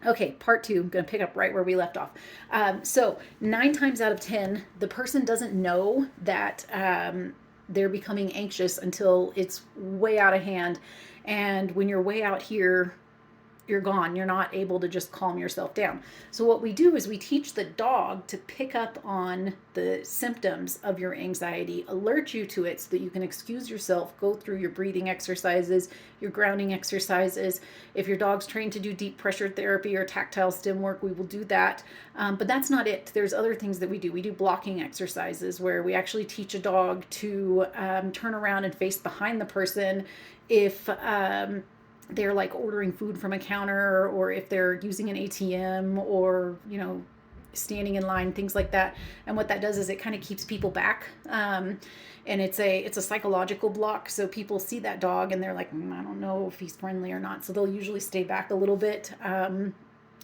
Okay, part two. I'm going to pick up right where we left off. So, 9 times out of 10, the person doesn't know that they're becoming anxious until it's way out of hand. And when you're way out here, you're gone. You're not able to just calm yourself down. So, what we do is we teach the dog to pick up on the symptoms of your anxiety, alert you to it so that you can excuse yourself, go through your breathing exercises, your grounding exercises. If your dog's trained to do deep pressure therapy or tactile stim work, we will do that. But that's not it. There's other things that we do. We do blocking exercises where we actually teach a dog to turn around and face behind the person if they're like ordering food from a counter, or if they're using an ATM, or standing in line, things like that. And what that does is it kind of keeps people back. And it's a psychological block. So people see that dog and they're like, I don't know if he's friendly or not. So they'll usually stay back a little bit.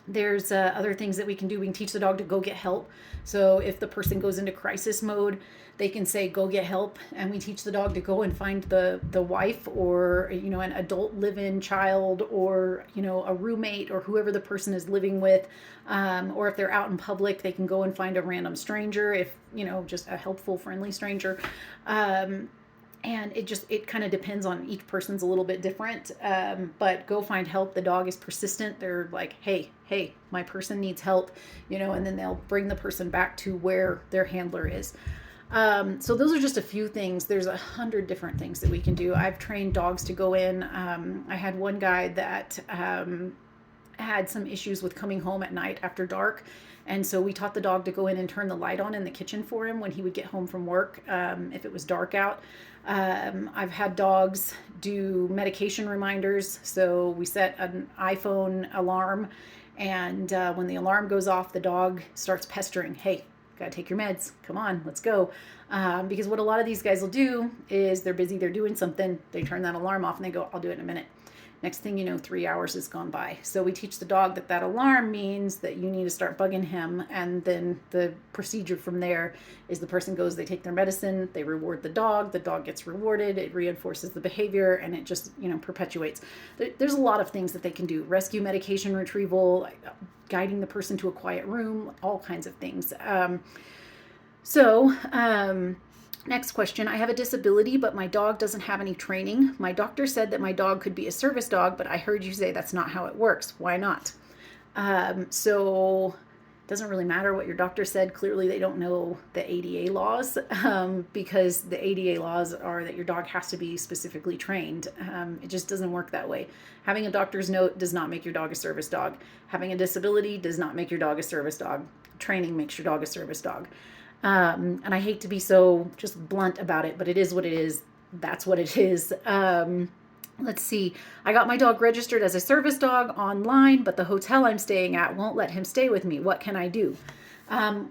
There's other things that we can do. We can teach the dog to go get help. So if the person goes into crisis mode, they can say, go get help. And we teach the dog to go and find the wife, or, an adult live-in child, or, a roommate, or whoever the person is living with. Or if they're out in public, they can go and find a random stranger, if, just a helpful, friendly stranger. And it kind of depends on each person's a little bit different. But go find help. The dog is persistent. They're like, hey, my person needs help, and then they'll bring the person back to where their handler is. So those are just a few things. There's 100 different things that we can do. I've trained dogs to go in. I had one guy that had some issues with coming home at night after dark. And so we taught the dog to go in and turn the light on in the kitchen for him when he would get home from work, if it was dark out. I've had dogs do medication reminders. So we set an iPhone alarm, and when the alarm goes off, the dog starts pestering. Hey, gotta take your meds. Come on, let's go. Because what a lot of these guys will do is they're busy, they're doing something, they turn that alarm off and they go, I'll do it in a minute. Next thing you know, 3 hours has gone by. So we teach the dog that alarm means that you need to start bugging him. And then the procedure from there is the person goes, they take their medicine, they reward the dog gets rewarded, it reinforces the behavior, and it just, perpetuates. There's a lot of things that they can do. Rescue medication retrieval, guiding the person to a quiet room, all kinds of things. Next question. I have a disability, but my dog doesn't have any training. My doctor said that my dog could be a service dog, but I heard you say that's not how it works. Why not? So it doesn't really matter what your doctor said. Clearly, they don't know the ADA laws, because the ADA laws are that your dog has to be specifically trained. It just doesn't work that way. Having a doctor's note does not make your dog a service dog. Having a disability does not make your dog a service dog. Training makes your dog a service dog. And I hate to be so just blunt about it, but it is what it is. That's what it is. Let's see. I got my dog registered as a service dog online, but the hotel I'm staying at won't let him stay with me. What can I do?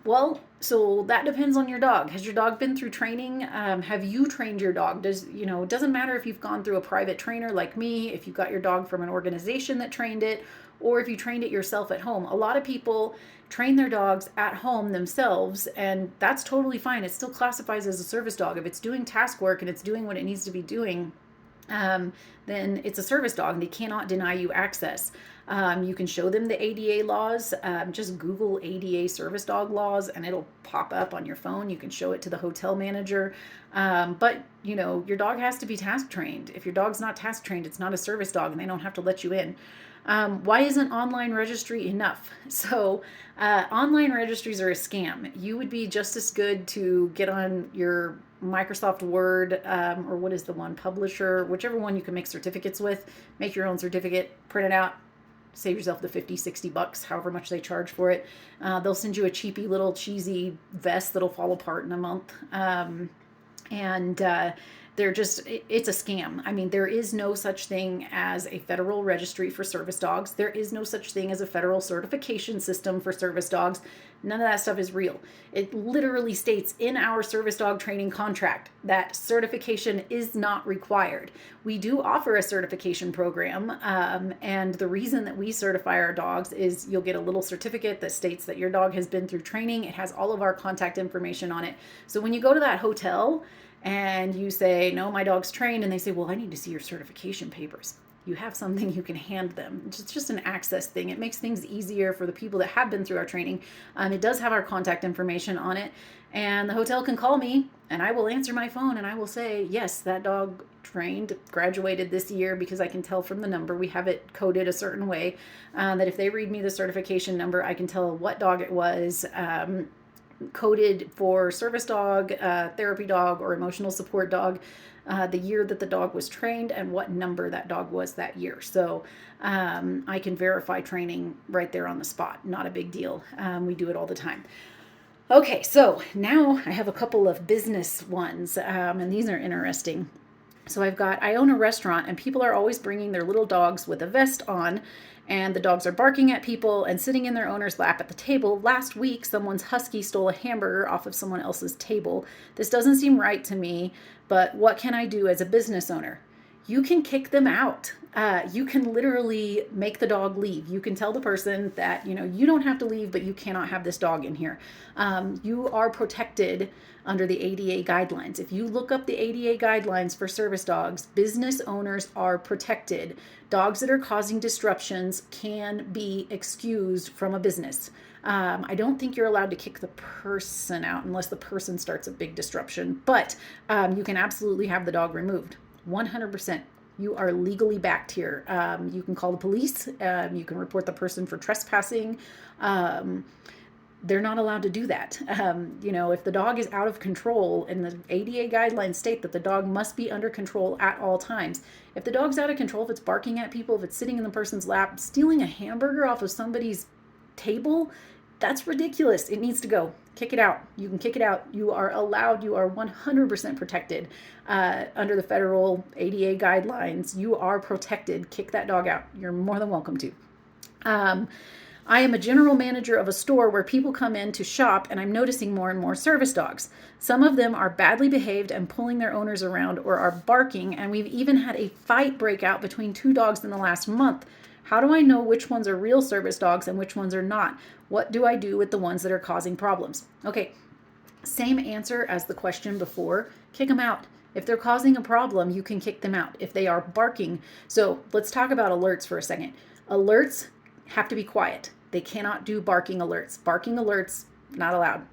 Well, so that depends on your dog. Has your dog been through training? Have you trained your dog? It doesn't matter if you've gone through a private trainer like me, if you got your dog from an organization that trained it, or if you trained it yourself at home. A lot of people train their dogs at home themselves, and that's totally fine. It still classifies as a service dog. If it's doing task work and it's doing what it needs to be doing, then it's a service dog. They cannot deny you access. You can show them the ADA laws. Just Google ADA service dog laws and it'll pop up on your phone. You can show it to the hotel manager. But your dog has to be task trained. If your dog's not task trained, it's not a service dog and they don't have to let you in. Why isn't online registry enough? So online registries are a scam. You would be just as good to get on your Microsoft Word, or what is the one, Publisher, whichever one you can make certificates with. Make your own certificate, print it out, save yourself the $50-$60, however much they charge for it. They'll send you a cheapy little cheesy vest that'll fall apart in a month. It's a scam. I mean, there is no such thing as a federal registry for service dogs. There is no such thing as a federal certification system for service dogs. None of that stuff is real. It literally states in our service dog training contract that certification is not required. We do offer a certification program, and the reason that we certify our dogs is you'll get a little certificate that states that your dog has been through training. It has all of our contact information on it. So when you go to that hotel and you say, no, my dog's trained, and they say, well, I need to see your certification papers. you have something you can hand them. It's just an access thing. It makes things easier for the people that have been through our training. It does have our contact information on it, and the hotel can call me and I will answer my phone and I will say, yes, that dog trained, graduated this year, because I can tell from the number. We have it coded a certain way that if they read me the certification number, I can tell what dog it was. Coded for service dog, therapy dog, or emotional support dog, the year that the dog was trained and what number that dog was that year. So I can verify training right there on the spot. Not a big deal. We do it all the time. Okay, so now I have a couple of business ones, and these are interesting. So I own a restaurant, and people are always bringing their little dogs with a vest on, and the dogs are barking at people and sitting in their owner's lap at the table. Last week, someone's husky stole a hamburger off of someone else's table. This doesn't seem right to me, but what can I do as a business owner? You can kick them out. You can literally make the dog leave. You can tell the person that, you don't have to leave, but you cannot have this dog in here. You are protected under the ADA guidelines. If you look up the ADA guidelines for service dogs, business owners are protected. Dogs that are causing disruptions can be excused from a business. I don't think you're allowed to kick the person out unless the person starts a big disruption, but you can absolutely have the dog removed. 100%. You are legally backed here. You can call the police. You can report the person for trespassing. They're not allowed to do that. If the dog is out of control, and the ADA guidelines state that the dog must be under control at all times. If the dog's out of control, if it's barking at people, if it's sitting in the person's lap, stealing a hamburger off of somebody's table, that's ridiculous. It needs to go. Kick it out. You can kick it out. You are allowed. You are 100% protected under the federal ADA guidelines. You are protected. Kick that dog out. You're more than welcome to. I am a general manager of a store where people come in to shop, and I'm noticing more and more service dogs. Some of them are badly behaved and pulling their owners around or are barking, and we've even had a fight break out between two dogs in the last month. How do I know which ones are real service dogs and which ones are not? What do I do with the ones that are causing problems? Okay, same answer as the question before. Kick them out. If they're causing a problem, you can kick them out. If they are barking. So let's talk about alerts for a second. Alerts have to be quiet. They cannot do barking alerts. Barking alerts, not allowed.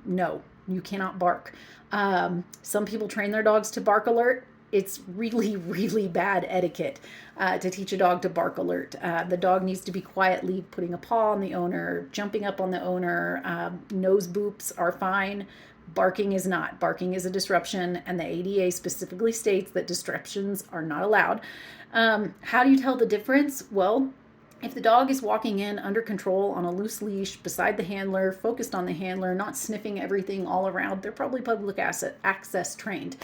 No, you cannot bark. Some people train their dogs to bark alert. It's really, really bad etiquette to teach a dog to bark alert. The dog needs to be quietly putting a paw on the owner, jumping up on the owner. Nose boops are fine. Barking is not. Barking is a disruption, and the ADA specifically states that disruptions are not allowed. How do you tell the difference? Well, if the dog is walking in under control on a loose leash beside the handler, focused on the handler, not sniffing everything all around, they're probably public access trained.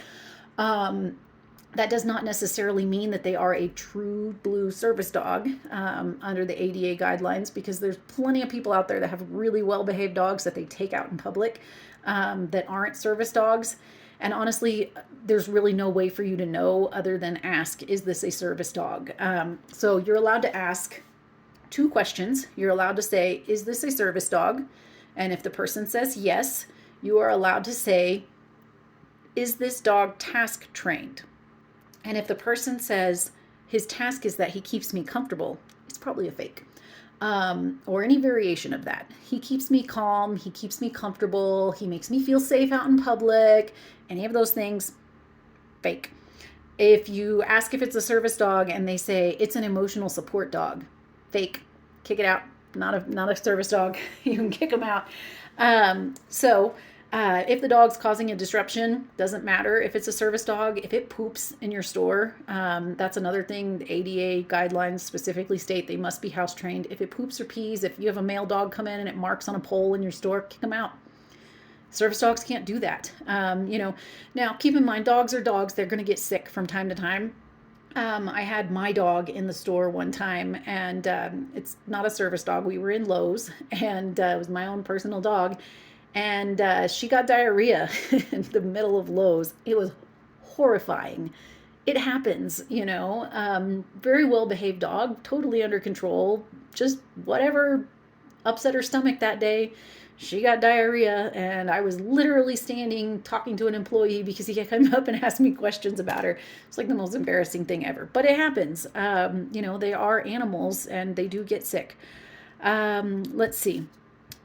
That does not necessarily mean that they are a true blue service dog under the ADA guidelines, because there's plenty of people out there that have really well-behaved dogs that they take out in public that aren't service dogs. And honestly, there's really no way for you to know other than ask, is this a service dog? So you're allowed to ask 2 questions. You're allowed to say, is this a service dog? And if the person says yes, you are allowed to say, is this dog task trained? And if the person says his task is that he keeps me comfortable, it's probably a fake. Or any variation of that. He keeps me calm, he keeps me comfortable, he makes me feel safe out in public, any of those things, fake. If you ask if it's a service dog and they say it's an emotional support dog, fake. Kick it out. Not a service dog. You can kick them out. If the dog's causing a disruption, doesn't matter if it's a service dog. If it poops in your store, that's another thing. The ADA guidelines specifically state they must be house trained. If it poops or pees, if you have a male dog come in and it marks on a pole in your store, kick them out. Service dogs can't do that. Now keep in mind, dogs are dogs. They're going to get sick from time to time. I had my dog in the store one time, and it's not a service dog. We were in Lowe's, and it was my own personal dog. And she got diarrhea in the middle of Lowe's. It was horrifying. It happens, very well-behaved dog, totally under control. Just whatever upset her stomach that day, she got diarrhea, and I was literally standing talking to an employee because he had come up and asked me questions about her. It's like the most embarrassing thing ever, but it happens. They are animals and they do get sick. Let's see.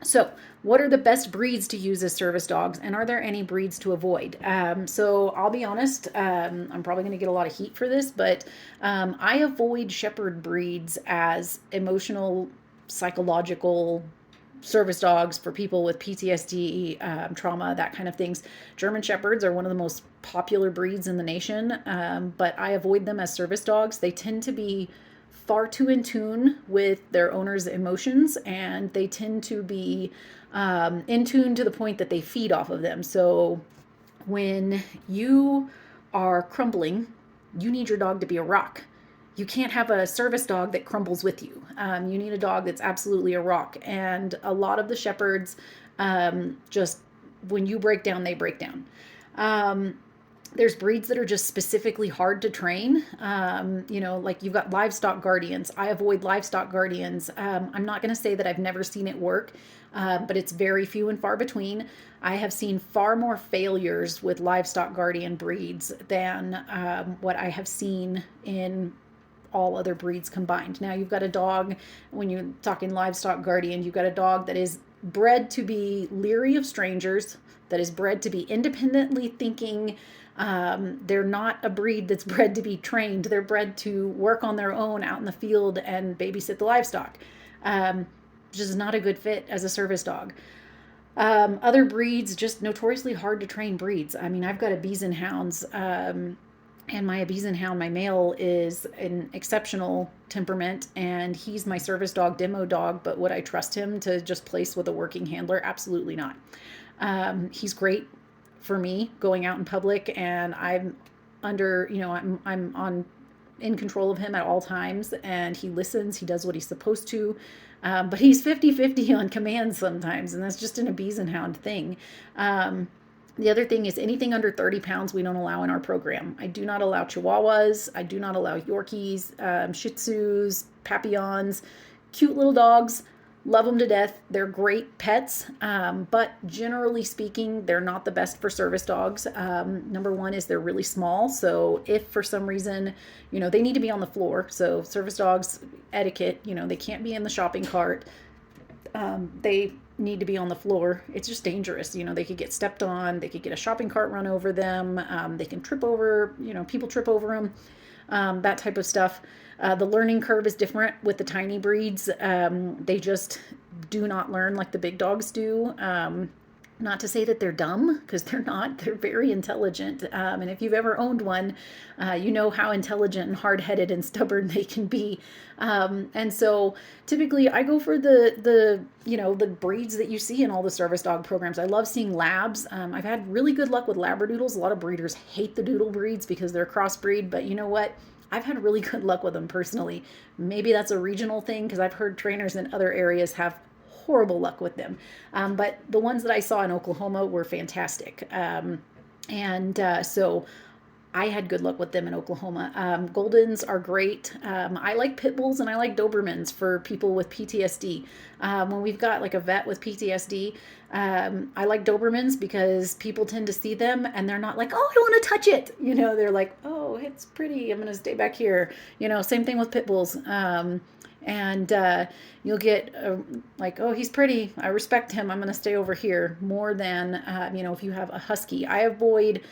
So, what are the best breeds to use as service dogs, and are there any breeds to avoid? So, I'll be honest, I'm probably going to get a lot of heat for this, but I avoid shepherd breeds as emotional, psychological service dogs for people with PTSD, trauma, that kind of things. German Shepherds are one of the most popular breeds in the nation, but I avoid them as service dogs. They tend to be far too in tune with their owner's emotions, and they tend to be in tune to the point that they feed off of them. So when you are crumbling, you need your dog to be a rock. You can't have a service dog that crumbles with you. You need a dog that's absolutely a rock. And a lot of the shepherds, just when you break down, they break down. There's breeds that are just specifically hard to train. Like you've got livestock guardians. I avoid livestock guardians. I'm not going to say that I've never seen it work, but it's very few and far between. I have seen far more failures with livestock guardian breeds than what I have seen in all other breeds combined. Now you've got a dog, when you're talking livestock guardian, you've got a dog that is bred to be leery of strangers, that is bred to be independently thinking. They're not a breed that's bred to be trained. They're bred to work on their own out in the field and babysit the livestock. Which is not a good fit as a service dog. Other breeds, just notoriously hard to train breeds. I mean, I've got a Biesenhounds, and my Biesenhound, my male, is an exceptional temperament, and he's my service dog, demo dog, but would I trust him to just place with a working handler? Absolutely not. He's great for me going out in public, and I'm under, I'm on in control of him at all times, and he listens, he does what he's supposed to, but he's 50-50 on command sometimes, and that's just an Biesenhound thing. The other thing is anything under 30 pounds we don't allow in our program. I do not allow Chihuahuas. I do not allow Yorkies, Shih Tzus, Papillons, cute little dogs. Love them to death. They're great pets, but generally speaking, they're not the best for service dogs. Number one is they're really small. So if for some reason, they need to be on the floor. So service dogs etiquette, they can't be in the shopping cart. They need to be on the floor. It's just dangerous. They could get stepped on. They could get a shopping cart run over them. They can trip over, people trip over them, that type of stuff. The learning curve is different with the tiny breeds. They just do not learn like the big dogs do. Not to say that they're dumb, because they're not. They're very intelligent. And if you've ever owned one, you know how intelligent and hard-headed and stubborn they can be. And so typically I go for the breeds that you see in all the service dog programs. I love seeing labs. I've had really good luck with Labradoodles. A lot of breeders hate the doodle breeds because they're crossbreed, but you know what? I've had really good luck with them personally. Maybe that's a regional thing, because I've heard trainers in other areas have horrible luck with them. But the ones that I saw in Oklahoma were fantastic. So I had good luck with them in Oklahoma. Goldens are great. I like pit bulls and I like Dobermans for people with PTSD. When we've got like a vet with PTSD, I like Dobermans because people tend to see them and they're not like, oh, I want to touch it. They're like, oh, it's pretty. I'm going to stay back here. Same thing with pit bulls. You'll get like, oh, he's pretty, I respect him, I'm going to stay over here, more than, if you have a husky. I avoid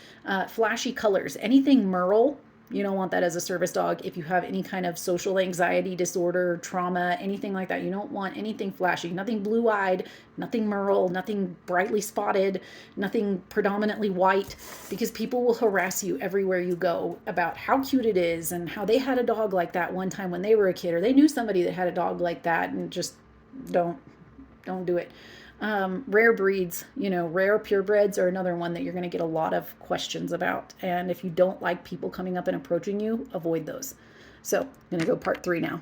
flashy colors. Anything merle, you don't want that as a service dog. If you have any kind of social anxiety disorder, trauma, anything like that, you don't want anything flashy, nothing blue-eyed, nothing merle, nothing brightly spotted, nothing predominantly white, because people will harass you everywhere you go about how cute it is and how they had a dog like that one time when they were a kid, or they knew somebody that had a dog like that, and just don't do it. Rare breeds, rare purebreds are another one that you're going to get a lot of questions about. And if you don't like people coming up and approaching you, avoid those. So I'm going to go part 3 now.